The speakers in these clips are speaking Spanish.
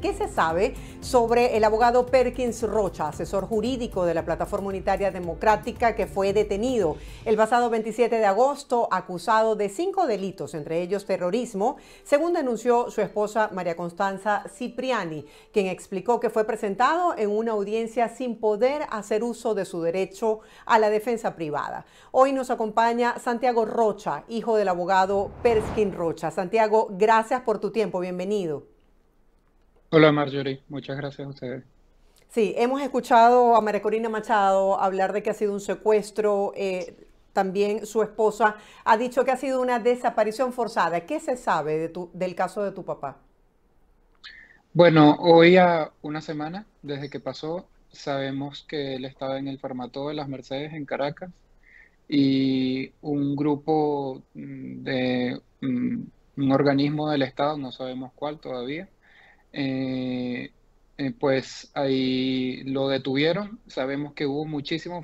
¿Qué se sabe sobre el abogado Perkins Rocha, asesor jurídico de la Plataforma Unitaria Democrática, que fue detenido el pasado 27 de agosto acusado de 5 delitos, entre ellos terrorismo, según denunció su esposa María Constanza Cipriani, quien explicó que fue presentado en una audiencia sin poder hacer uso de su derecho a la defensa privada? Hoy nos acompaña Santiago Rocha, hijo del abogado Perkins Rocha. Santiago, gracias por tu tiempo, bienvenido. Hola Marjorie, muchas gracias a ustedes. Sí, hemos escuchado a María Corina Machado hablar de que ha sido un secuestro. También su esposa ha dicho que ha sido una desaparición forzada. ¿Qué se sabe del caso de tu papá? Bueno, hoy a una semana desde que pasó, sabemos que él estaba en el Farmatodo de las Mercedes en Caracas y un grupo de un organismo del Estado, no sabemos cuál todavía, eh, pues ahí lo detuvieron. Sabemos que hubo muchísimo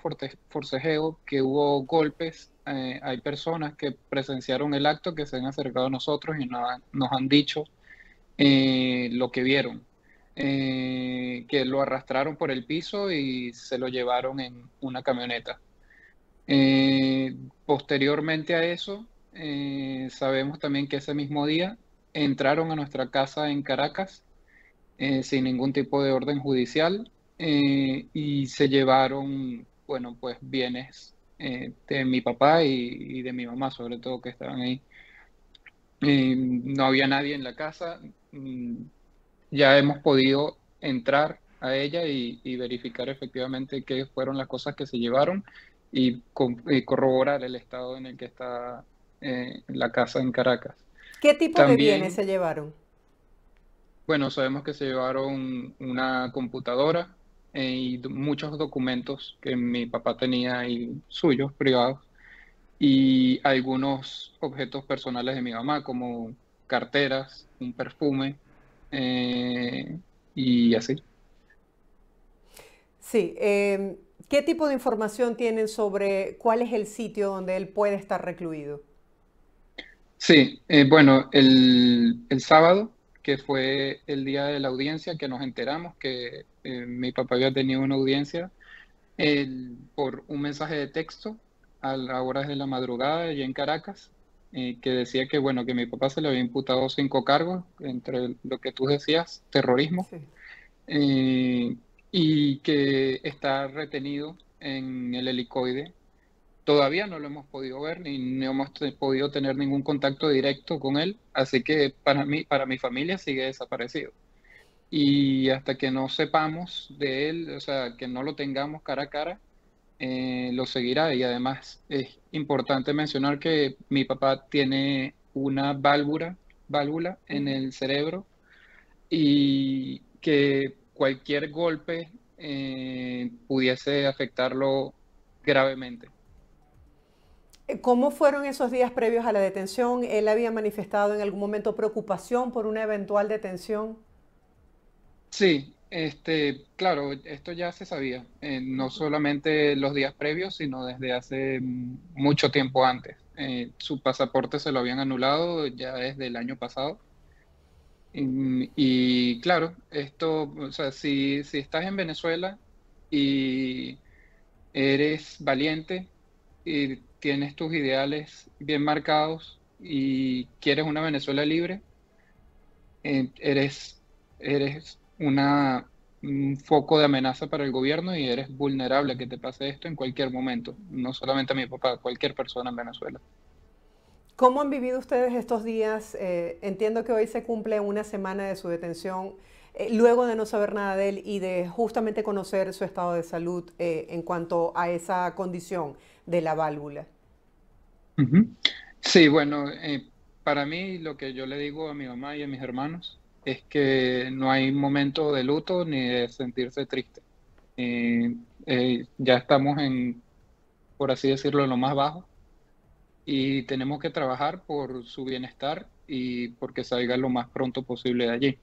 forcejeo, que hubo golpes. Hay personas que presenciaron el acto que se han acercado a nosotros y nos han dicho lo que vieron, que lo arrastraron por el piso y se lo llevaron en una camioneta. Eh, Posteriormente a eso, sabemos también que ese mismo día entraron a nuestra casa en Caracas sin ningún tipo de orden judicial y se llevaron, bueno, pues bienes de mi papá y de mi mamá, sobre todo, que estaban ahí. No había nadie en la casa. Ya hemos podido entrar a ella y verificar efectivamente qué fueron las cosas que se llevaron y corroborar el estado en el que está la casa en Caracas. ¿Qué tipo de bienes También, se llevaron? bueno, sabemos que se llevaron una computadora y muchos documentos que mi papá tenía y suyos privados y algunos objetos personales de mi mamá, como carteras, un perfume eh, y así. Sí, ¿qué tipo de información tienen sobre cuál es el sitio donde él puede estar recluido? Sí, bueno, el sábado, que fue el día de la audiencia, que nos enteramos que mi papá había tenido una audiencia por un mensaje de texto a las horas de la madrugada allá en Caracas, que decía que, bueno, que mi papá se le había imputado 5 cargos, entre lo que tú decías, terrorismo, Sí. eh, y que está retenido en el helicoide. Todavía no lo hemos podido ver ni no hemos podido tener ningún contacto directo con él, así que para mí, para mi familia sigue desaparecido. Y hasta que no sepamos de él, o sea, que no lo tengamos cara a cara, lo seguirá. Y además es importante mencionar que mi papá tiene una válvula en Ujú. el cerebro y que cualquier golpe pudiese afectarlo gravemente. ¿Cómo fueron esos días previos a la detención? ¿Él había manifestado en algún momento preocupación por una eventual detención? Sí, claro, esto ya se sabía, no solamente los días previos, sino desde hace mucho tiempo antes. Su pasaporte se lo habían anulado ya desde el año pasado. Y claro, esto, o sea, si estás en Venezuela y eres valiente y tienes tus ideales bien marcados y quieres una Venezuela libre, eres un foco de amenaza para el gobierno y eres vulnerable a que te pase esto en cualquier momento, no solamente a mi papá, a cualquier persona en Venezuela. ¿Cómo han vivido ustedes estos días? Entiendo que hoy se cumple una semana de su detención, luego de no saber nada de él y de justamente conocer su estado de salud en cuanto a esa condición de la válvula. Ujú. Sí, bueno, para mí lo que yo le digo a mi mamá y a mis hermanos es que no hay momento de luto ni de sentirse triste. Eh, ya estamos por así decirlo, en lo más bajo y tenemos que trabajar por su bienestar y porque salga lo más pronto posible de allí.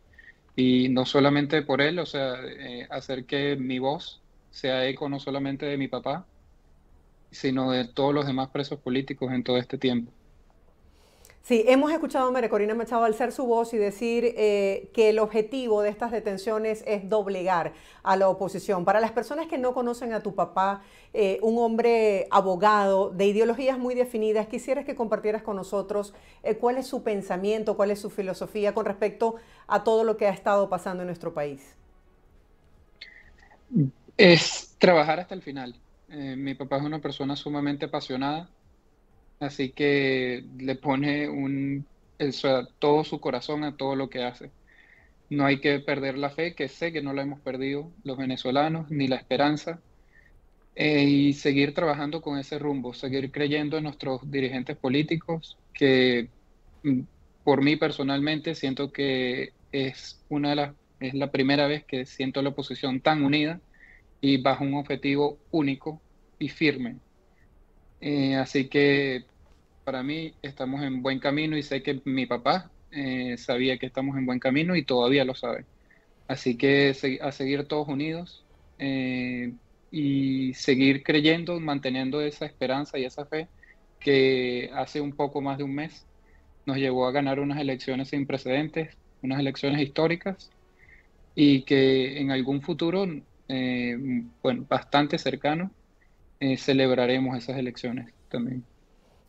Y no solamente por él, o sea, hacer que mi voz sea eco no solamente de mi papá, sino de todos los demás presos políticos en todo este tiempo. Sí, hemos escuchado a María Corina Machado alzar su voz y decir que el objetivo de estas detenciones es doblegar a la oposición. Para las personas que no conocen a tu papá, un hombre abogado de ideologías muy definidas, quisieras que compartieras con nosotros cuál es su pensamiento, cuál es su filosofía con respecto a todo lo que ha estado pasando en nuestro país. Es trabajar hasta el final. Mi papá es una persona sumamente apasionada, así que le pone o sea, todo su corazón a todo lo que hace. No hay que perder la fe, que sé que no la hemos perdido los venezolanos, ni la esperanza, y seguir trabajando con ese rumbo, seguir creyendo en nuestros dirigentes políticos, que mm, por mí personalmente siento que es la primera vez que siento la oposición tan unida y bajo un objetivo único y firme. Así que para mí estamos en buen camino y sé que mi papá sabía que estamos en buen camino y todavía lo sabe. Así que a seguir todos unidos eh, y seguir creyendo, manteniendo esa esperanza y esa fe que hace un poco más de un mes nos llevó a ganar unas elecciones sin precedentes, unas elecciones históricas y que en algún futuro, eh, bueno, bastante cercano, celebraremos esas elecciones también.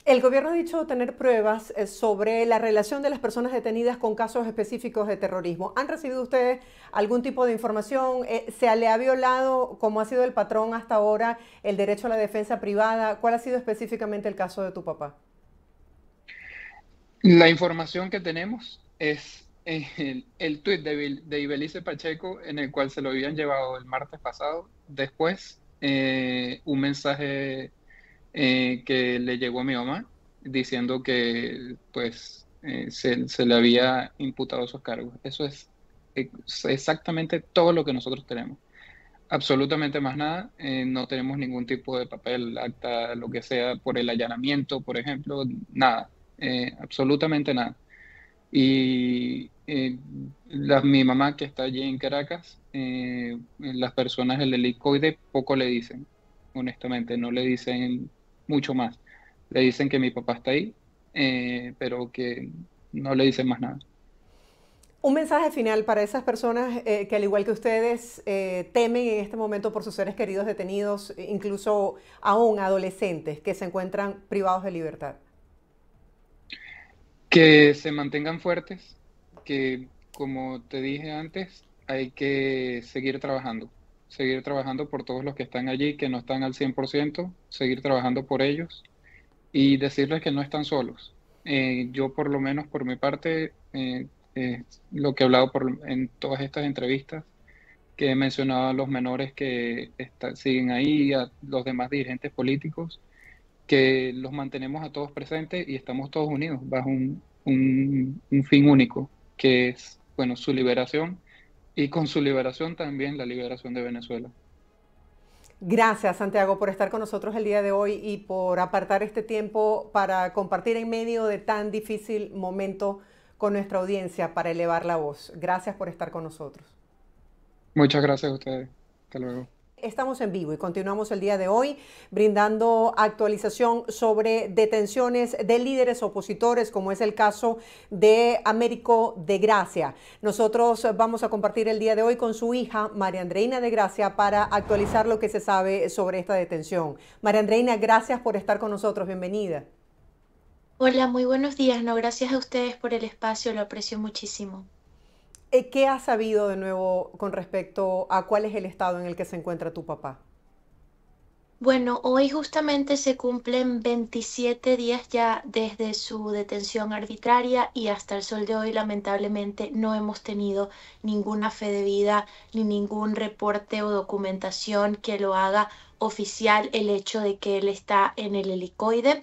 El gobierno ha dicho tener pruebas sobre la relación de las personas detenidas con casos específicos de terrorismo. ¿Han recibido ustedes algún tipo de información? ¿Se le ha violado, como ha sido el patrón hasta ahora, el derecho a la defensa privada? ¿Cuál ha sido específicamente el caso de tu papá? La información que tenemos es el tuit de Ibelice Pacheco en el cual se lo habían llevado el martes pasado. Después, un mensaje que le llegó a mi mamá diciendo que pues se le había imputado esos cargos. Eso es exactamente todo lo que nosotros tenemos. Absolutamente más nada. No tenemos ningún tipo de papel, acta, lo que sea, por el allanamiento, por ejemplo, nada. Absolutamente nada. Y mi mamá, que está allí en Caracas, las personas del helicoide poco le dicen, honestamente, no le dicen mucho más. Le dicen que mi papá está ahí, pero que no le dicen más nada. Un mensaje final para esas personas que al igual que ustedes temen en este momento por sus seres queridos detenidos, incluso aún adolescentes que se encuentran privados de libertad. Que se mantengan fuertes, que como te dije antes, hay que seguir trabajando por todos los que están allí, que no están al 100%, seguir trabajando por ellos y decirles que no están solos. Yo por lo menos por mi parte, lo que he hablado en todas estas entrevistas, que he mencionado a los menores que siguen ahí, a los demás dirigentes políticos, que los mantenemos a todos presentes y estamos todos unidos bajo un fin único, que es, bueno, su liberación y con su liberación también la liberación de Venezuela. Gracias, Santiago, por estar con nosotros el día de hoy y por apartar este tiempo para compartir en medio de tan difícil momento con nuestra audiencia para elevar la voz. Gracias por estar con nosotros. Muchas gracias a ustedes. Hasta luego. Estamos en vivo y continuamos el día de hoy brindando actualización sobre detenciones de líderes opositores, como es el caso de Américo de Gracia. Nosotros vamos a compartir el día de hoy con su hija, María Andreina de Gracia, para actualizar lo que se sabe sobre esta detención. María Andreina, gracias por estar con nosotros. Bienvenida. Hola, muy buenos días. No, gracias a ustedes por el espacio, lo aprecio muchísimo. ¿Qué has sabido de nuevo con respecto a cuál es el estado en el que se encuentra tu papá? Bueno, hoy justamente se cumplen 27 días ya desde su detención arbitraria y hasta el sol de hoy lamentablemente no hemos tenido ninguna fe de vida ni ningún reporte o documentación que lo haga oficial el hecho de que él está en el helicoide.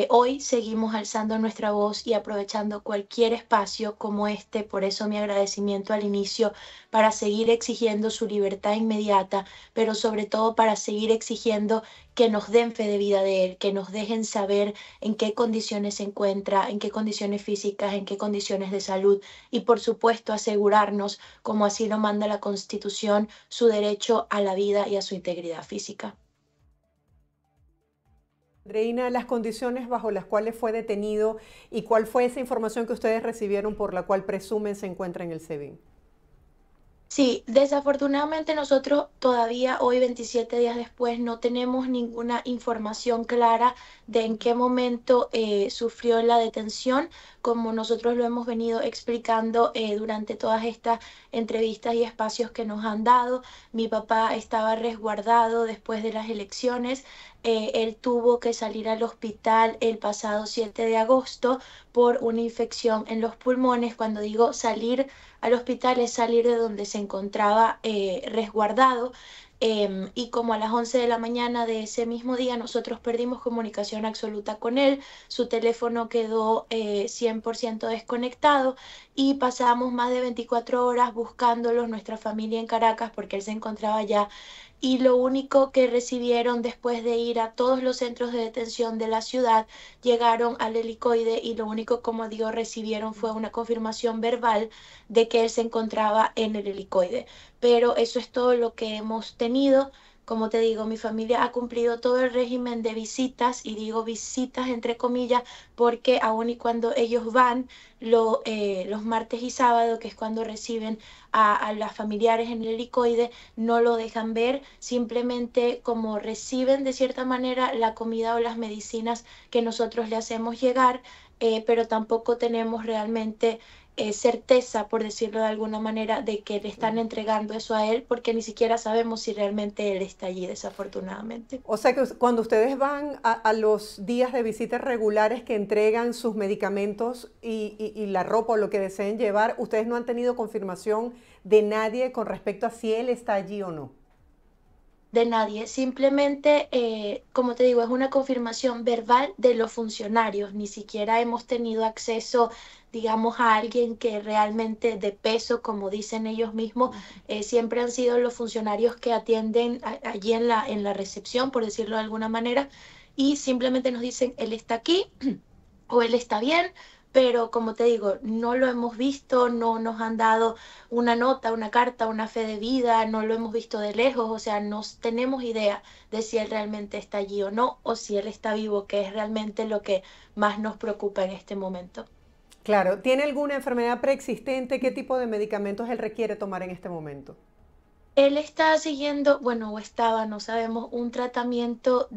Hoy seguimos alzando nuestra voz y aprovechando cualquier espacio como este, por eso mi agradecimiento al inicio, para seguir exigiendo su libertad inmediata, pero sobre todo para seguir exigiendo que nos den fe de vida de él, que nos dejen saber en qué condiciones se encuentra, en qué condiciones físicas, en qué condiciones de salud y por supuesto asegurarnos, como así lo manda la Constitución, su derecho a la vida y a su integridad física. Andreina, las condiciones bajo las cuales fue detenido y cuál fue esa información que ustedes recibieron por la cual presumen se encuentra en el SEBIN. Sí, desafortunadamente nosotros todavía hoy, 27 días después, no tenemos ninguna información clara de en qué momento sufrió la detención, como nosotros lo hemos venido explicando durante todas estas entrevistas y espacios que nos han dado. Mi papá estaba resguardado después de las elecciones. Él tuvo que salir al hospital el pasado 7 de agosto por una infección en los pulmones. Cuando digo salir al hospital es salir de donde se encontraba resguardado. Y como a las 11 de la mañana de ese mismo día nosotros perdimos comunicación absoluta con él, su teléfono quedó 100% desconectado y pasamos más de 24 horas buscándolo, nuestra familia en Caracas, porque él se encontraba allá, y lo único que recibieron después de ir a todos los centros de detención de la ciudad, llegaron al helicoide y lo único, como digo, recibieron fue una confirmación verbal de que él se encontraba en el helicoide. Pero eso es todo lo que hemos tenido. Como te digo, mi familia ha cumplido todo el régimen de visitas, y digo visitas entre comillas, porque aun y cuando ellos van los martes y sábados, que es cuando reciben a las familiares en el helicoide, no lo dejan ver, simplemente como reciben de cierta manera la comida o las medicinas que nosotros le hacemos llegar, pero tampoco tenemos realmente certeza, por decirlo de alguna manera, de que le están entregando eso a él, porque ni siquiera sabemos si realmente él está allí, desafortunadamente. O sea que cuando ustedes van a los días de visitas regulares que entregan sus medicamentos y la ropa o lo que deseen llevar, ustedes no han tenido confirmación de nadie con respecto a si él está allí o no. De nadie, simplemente, como te digo, es una confirmación verbal de los funcionarios, ni siquiera hemos tenido acceso, digamos, a alguien que realmente de peso, como dicen ellos mismos. Siempre han sido los funcionarios que atienden allí en la recepción, por decirlo de alguna manera, y simplemente nos dicen, él está aquí o él está bien, pero como te digo, no lo hemos visto, no nos han dado una nota, una carta, una fe de vida, no lo hemos visto de lejos, o sea, no tenemos idea de si él realmente está allí o no, o si él está vivo, que es realmente lo que más nos preocupa en este momento. Claro, ¿tiene alguna enfermedad preexistente? ¿Qué tipo de medicamentos él requiere tomar en este momento? Él está siguiendo, bueno, o estaba, no sabemos, un tratamiento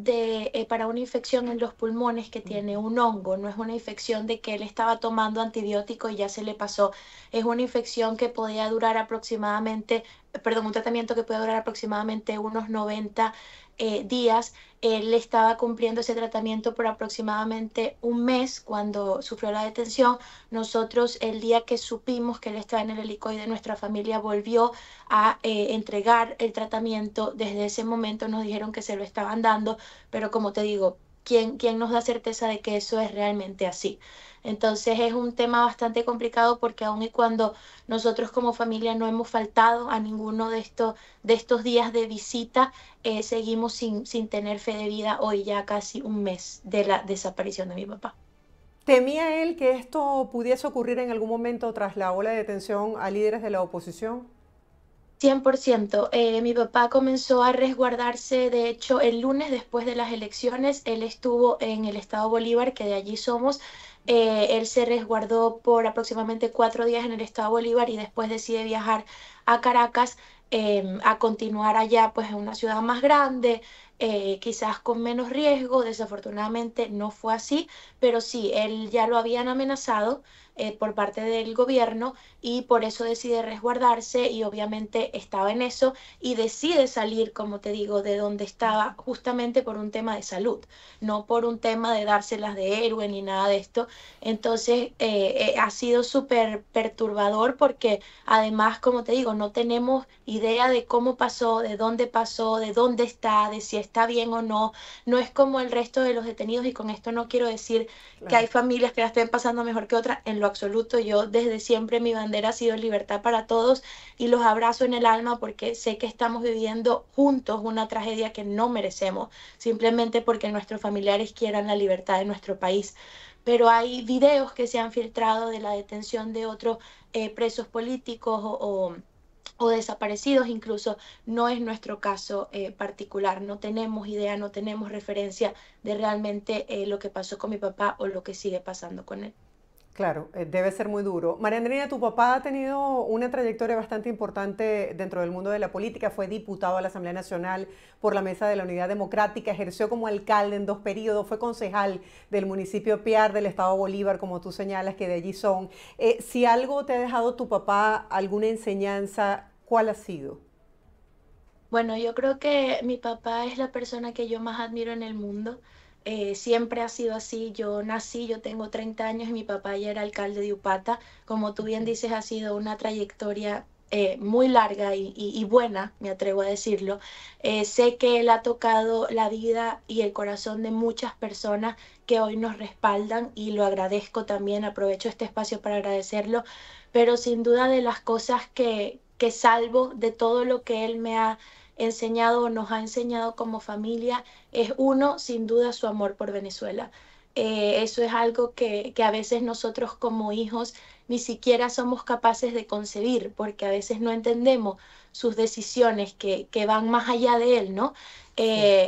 para una infección en los pulmones que tiene un hongo. No es una infección de que él estaba tomando antibiótico y ya se le pasó. Es una infección que podía durar aproximadamente, perdón, un tratamiento que puede durar aproximadamente unos 90 días. Él estaba cumpliendo ese tratamiento por aproximadamente un mes cuando sufrió la detención. Nosotros, el día que supimos que él estaba en el helicoide, nuestra familia volvió a entregar el tratamiento. Desde ese momento nos dijeron que se lo estaban dando, pero como te digo, ¿quién nos da certeza de que eso es realmente así? Entonces es un tema bastante complicado, porque aun y cuando nosotros como familia no hemos faltado a ninguno de estos días de visita, seguimos sin tener fe de vida hoy ya casi un mes de la desaparición de mi papá. ¿Temía él que esto pudiese ocurrir en algún momento tras la ola de detención a líderes de la oposición? 100%. Mi papá comenzó a resguardarse, de hecho, el lunes después de las elecciones. Él estuvo en el estado Bolívar, que de allí somos. Él se resguardó por aproximadamente 4 días en el estado Bolívar y después decide viajar a Caracas, a continuar allá, pues en una ciudad más grande, quizás con menos riesgo. Desafortunadamente no fue así, pero sí, él ya lo habían amenazado por parte del gobierno, y por eso decide resguardarse, y obviamente estaba en eso y decide salir, como te digo, de donde estaba, justamente por un tema de salud, no por un tema de dárselas de héroe ni nada de esto. Entonces ha sido súper perturbador, porque además, como te digo, no tenemos idea de cómo pasó, de dónde está, de si está bien o no. No es como el resto de los detenidos, y con esto no quiero decir que hay Claro. familias que la estén pasando mejor que otras, en lo absoluto. Yo desde siempre mi bandera ha sido libertad para todos, y los abrazo en el alma, porque sé que estamos viviendo juntos una tragedia que no merecemos, simplemente porque nuestros familiares quieran la libertad de nuestro país. Pero hay videos que se han filtrado de la detención de otros presos políticos o o desaparecidos incluso. No es nuestro caso particular, no tenemos idea, no tenemos referencia de realmente lo que pasó con mi papá o lo que sigue pasando con él. Claro, debe ser muy duro. María Andreina, tu papá ha tenido una trayectoria bastante importante dentro del mundo de la política. Fue diputado a la Asamblea Nacional por la Mesa de la Unidad Democrática, ejerció como alcalde en 2 periodos, fue concejal del municipio Piar del estado Bolívar, como tú señalas, que de allí son. Si algo te ha dejado tu papá, alguna enseñanza, ¿cuál ha sido? Bueno, yo creo que mi papá es la persona que yo más admiro en el mundo. Siempre ha sido así. Yo nací, yo tengo 30 años y mi papá ya era alcalde de Upata. Como tú bien dices, ha sido una trayectoria muy larga y buena, me atrevo a decirlo. Sé que él ha tocado la vida y el corazón de muchas personas que hoy nos respaldan y lo agradezco también. Aprovecho este espacio para agradecerlo. Pero sin duda de las cosas que salvo de todo lo que él me ha enseñado o nos ha enseñado como familia es uno, sin duda, su amor por Venezuela. Eso es algo que a veces nosotros como hijos ni siquiera somos capaces de concebir, porque a veces no entendemos sus decisiones que van más allá de él, ¿no? Sí.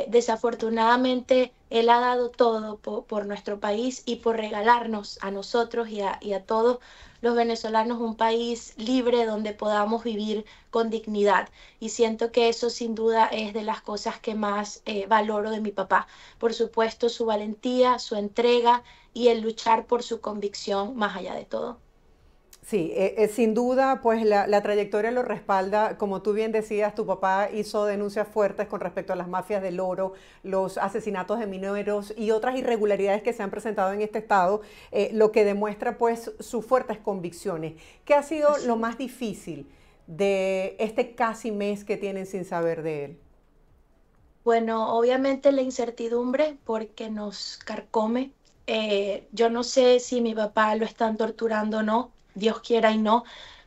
Desafortunadamente, él ha dado todo por nuestro país y por regalarnos a nosotros y a todos los venezolanos un país libre donde podamos vivir con dignidad. Y siento que eso sin duda es de las cosas que más valoro de mi papá. Por supuesto, su valentía, su entrega y el luchar por su convicción más allá de todo. Sí, sin duda, pues la trayectoria lo respalda. Como tú bien decías, tu papá hizo denuncias fuertes con respecto a las mafias del oro, los asesinatos de mineros y otras irregularidades que se han presentado en este estado, lo que demuestra pues sus fuertes convicciones. ¿Qué ha sido lo Así. más difícil de este casi mes que tienen sin saber de él? Bueno, obviamente la incertidumbre porque nos carcome. Yo no sé si mi papá lo están torturando o no, Dios quiera y no,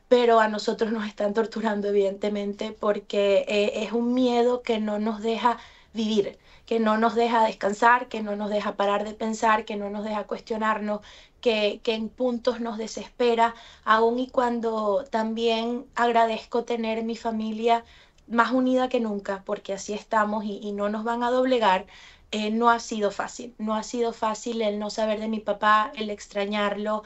pero a nosotros nos están torturando evidentemente porque es un miedo que no nos deja vivir, que no nos deja descansar, que no nos deja parar de pensar, que no nos deja cuestionarnos, que en puntos nos desespera, aun y cuando también agradezco tener mi familia más unida que nunca, porque así estamos y no nos van a doblegar. No ha sido fácil, no ha sido fácil el no saber de mi papá, el extrañarlo,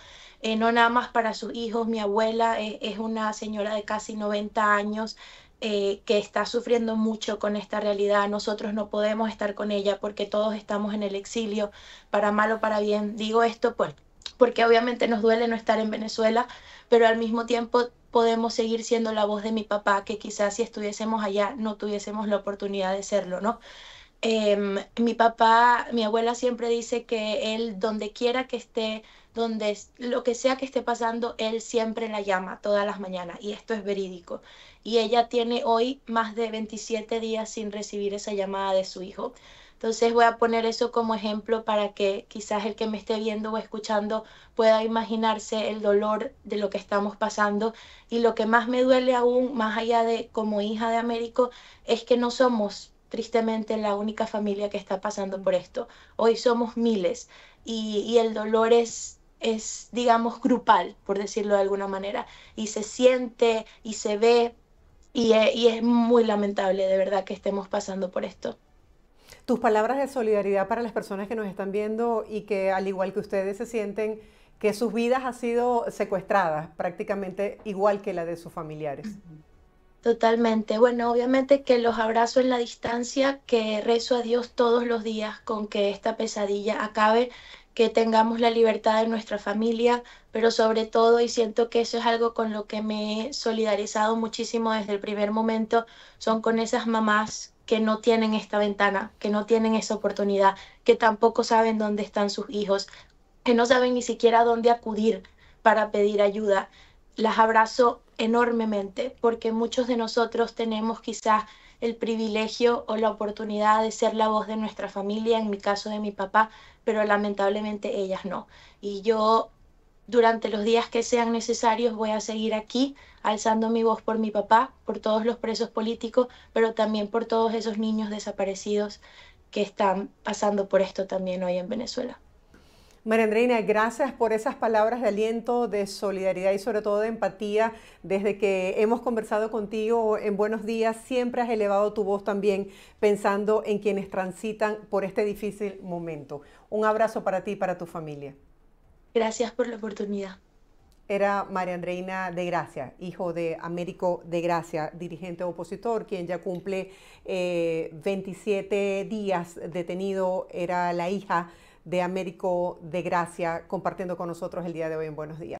no nada más para sus hijos. Mi abuela es una señora de casi 90 años que está sufriendo mucho con esta realidad. Nosotros no podemos estar con ella porque todos estamos en el exilio, para mal o para bien. Digo esto pues porque obviamente nos duele no estar en Venezuela, pero al mismo tiempo podemos seguir siendo la voz de mi papá, que quizás si estuviésemos allá no tuviésemos la oportunidad de serlo, ¿no? Mi papá, mi abuela siempre dice que él, donde quiera que esté, lo que sea que esté pasando, él siempre la llama todas las mañanas, y esto es verídico. Y ella tiene hoy más de 27 días sin recibir esa llamada de su hijo. Entonces voy a poner eso como ejemplo para que quizás el que me esté viendo o escuchando pueda imaginarse el dolor de lo que estamos pasando. Y lo que más me duele aún, más allá de como hija de Américo, es que no somos tristemente la única familia que está pasando por esto. Hoy somos miles y el dolor digamos, grupal, por decirlo de alguna manera, y se siente y se ve y es muy lamentable de verdad que estemos pasando por esto. Tus palabras de solidaridad para las personas que nos están viendo y que al igual que ustedes se sienten que sus vidas han sido secuestradas, prácticamente igual que la de sus familiares. Totalmente. Bueno, obviamente que los abrazo en la distancia, que rezo a Dios todos los días con que esta pesadilla acabe, que tengamos la libertad de nuestra familia, pero sobre todo, y siento que eso es algo con lo que me he solidarizado muchísimo desde el primer momento, son con esas mamás que no tienen esta ventana, que no tienen esa oportunidad, que tampoco saben dónde están sus hijos, que no saben ni siquiera dónde acudir para pedir ayuda. Las abrazo enormemente porque muchos de nosotros tenemos quizás el privilegio o la oportunidad de ser la voz de nuestra familia, en mi caso de mi papá, pero lamentablemente ellas no. Y yo durante los días que sean necesarios voy a seguir aquí alzando mi voz por mi papá, por todos los presos políticos, pero también por todos esos niños desaparecidos que están pasando por esto también hoy en Venezuela. María Andreina, gracias por esas palabras de aliento, de solidaridad y sobre todo de empatía. Desde que hemos conversado contigo en Buenos Días, siempre has elevado tu voz también pensando en quienes transitan por este difícil momento. Un abrazo para ti y para tu familia. Gracias por la oportunidad. Era María Andreina de Gracia, hijo de Américo de Gracia, dirigente opositor, quien ya cumple 27 días detenido. Era la hija de Américo de Gracia, compartiendo con nosotros el día de hoy en Buenos Días.